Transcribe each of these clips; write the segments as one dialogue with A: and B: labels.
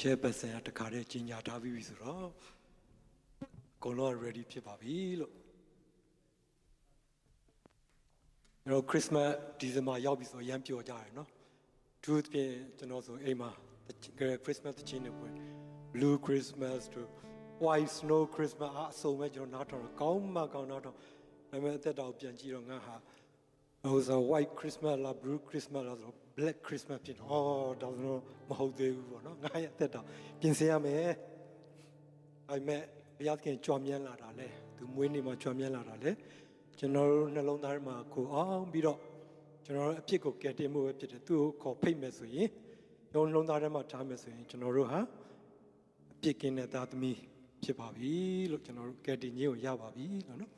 A: chairperson တခါတည်းကြီးညာထားပြီးဆိုတော့အကုန်လုံး ready ဖြစ်ပါပြီလို့ကျွန်တော် Christmas December ရောက်ပြီဆိုရမ်းပျော်ကြတယ်နော်သူပြင်ကျွန်တော်ဆိုအိမ်မှာ Christmas တချင်းတွေပွဲ Blue Christmas တို့ White Snow Christmas အဆုံမဲ့ကျွန်တော်နားထောင်ကောင်းမှကောင်းတော့ဒါပေမဲ့အသက်တော်ပြန်ကြည့်တော့ငါဟာဟိုဆို White Christmas လား Blue Christmas လားဆို Black Christmas ဖြစ်တော့ဒါဆိုတော့မဟုတ်သေးဘူးပေါ့နော်ငါရဲ့အသက်တော်ပြင်ဆင်ရမယ်အဲ့မဲ့ဘုရားသခင်ကြွမြန်းလာတာလေသူမွေးနေ့မှာကြွမြန်းလာတာလေကျွန်တော်တို့နှလုံးသားထဲမှာကိုအောင်ပြီးတော့ကျွန်တော်တို့အဖြစ်ကိုကယ်တင်မှုပဲဖြစ်တယ်သူ့ကိုခေါ်ဖိတ်မယ်ဆိုရင်ရုံနှလုံးသားထဲမှာထားမယ်ဆိုရင်ကျွန်တော်တို့ဟာအပြစ်ကင်းတဲ့သားသမီးဖြစ်ပါပြီလို့ကျွန်တော်တို့ကယ်တင်ခြင်းကိုရပါပြီလို့နော်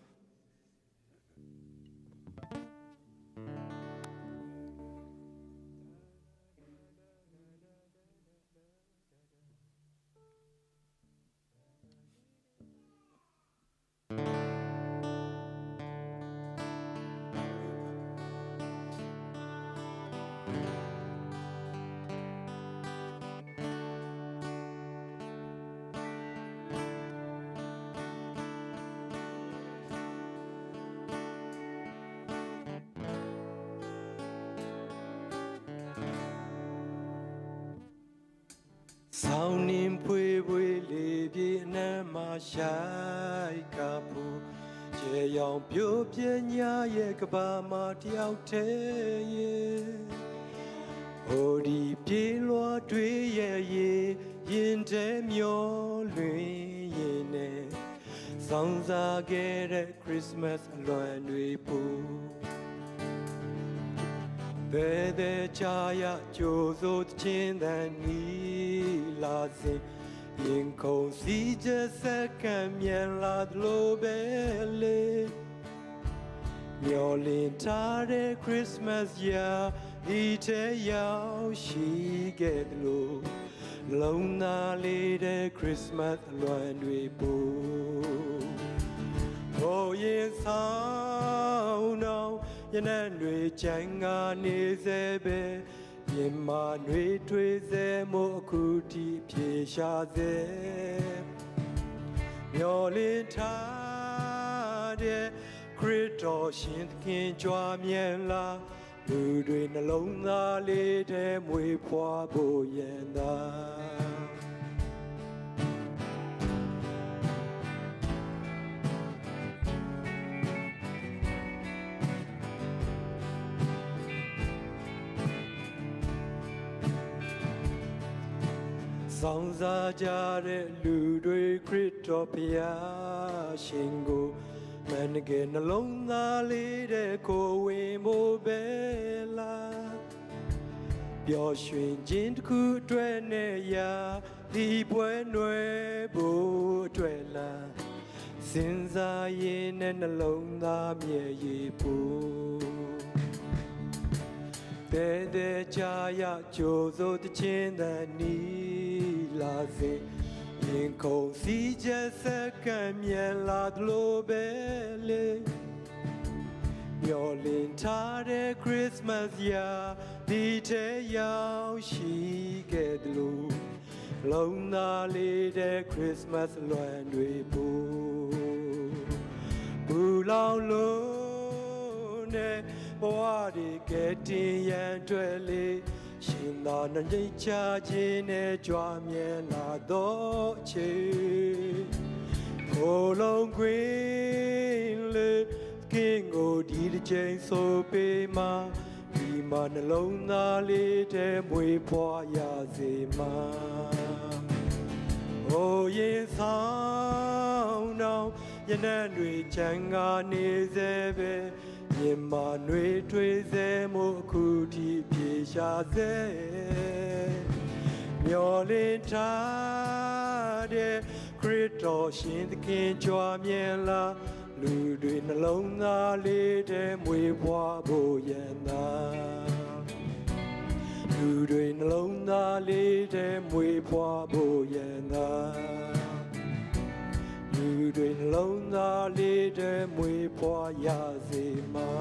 A: ဆောင်းနှင်းဖွေးဖွေးလေးပြေအနမ်းမှာရှိုက်ကဖို့ရေရောင်ပြိုပြညာရဲ့ကဘာမှာတယောက်တည်းရဲ့ဟိုဒီပြေလွားတွေးရဲ့ရင်ထဲမျောလွင်ရင်နဲ့ဆောင်းစားခဲ့တဲ့ Christmas အလွန်တွေဖို့ဘယ်တဲ့ချာရကြိုးစိုးချင်းတန်နီလာစဉ်ရင်ခုန်စီချက်စက္ကန့်မြန်လာသလိုပဲလေမျောလင်းထားတဲ့ Christmas ရာဒီထဲရောက်ရှိခဲ့သလိုလုံးသားလေးတဲ့ Christmas အလွန်တွေပို့ဟိုရင်ဆောင်တော့ရနံ့တွေကြံကနေစေပဲရင်မာတွေထွေးစေမို့အခုထိဖြေရှာစေမျောလင်းထားတဲ့ခရစ်တော်ရှင်သခင်ကြွားမြဲလာလူတွေနှလုံးသားလေးထဲမွေးဖွားဖို့ရန်သာဆောင်စားကြတဲ့လူတွေခရစ်တော်ဘုရားရှင်ကိုမန်ငယ်နှလုံးသားလေးတဲ့ကိုဝင်ဖို့ပဲလားပျော်ရွှင်ခြင်းတစ်ခုအတွက်နဲ့ရာဒီပွဲနွယ်ဖို့အတွက်လားစဉ်းစားရင်နဲ့နှလုံးသားမြဲရည်ဖို့တဲ့ကြာရကြိုးစိုးတခြင်းတန်နီလာစေရင်ခုန်စီချက်စက္ကန့်မြန်လာသလိုပဲလေမျောလင်းထားတဲ့ Christmas ရာဒီထဲရောက်ရှိခဲ့သလိုလုံးသားလေးတဲ့ Christmas လွမ်းတွေပို့ဘူလောင်လို့နဲ့ဘဝတွေကတင်ရန်တွေ့လေရှင်သာနှိမ့်ချခြင်းနဲ့ကြွားမြဲလာတော့ချေကိုလုံးခွေလေကင်းကိုဒီတစ်ချိန်ဆိုပေးမှာဒီမှာနှလုံးသားလေးထဲမွေးဖွားရစေမှာဟိုရင်ဆောင်တော့ရနံ့တွေချမ်းကနေစေပဲရင်မာနှွေထွေးစေမို့အခုထိပြေရှာစေမျောလင်းထားတဲ့ခရစ်တော်ရှင်သခင်ကြွားမြဲလာလူတွေနှလုံးသားလေးထဲမွေးဖွားဖို့ရန်သာလူတွေနှလုံးသားလေးထဲမွေးဖွားဖို့ရန်သာလူတွေနှလုံးသားလေးထဲမွေးဖွားရစေမှာ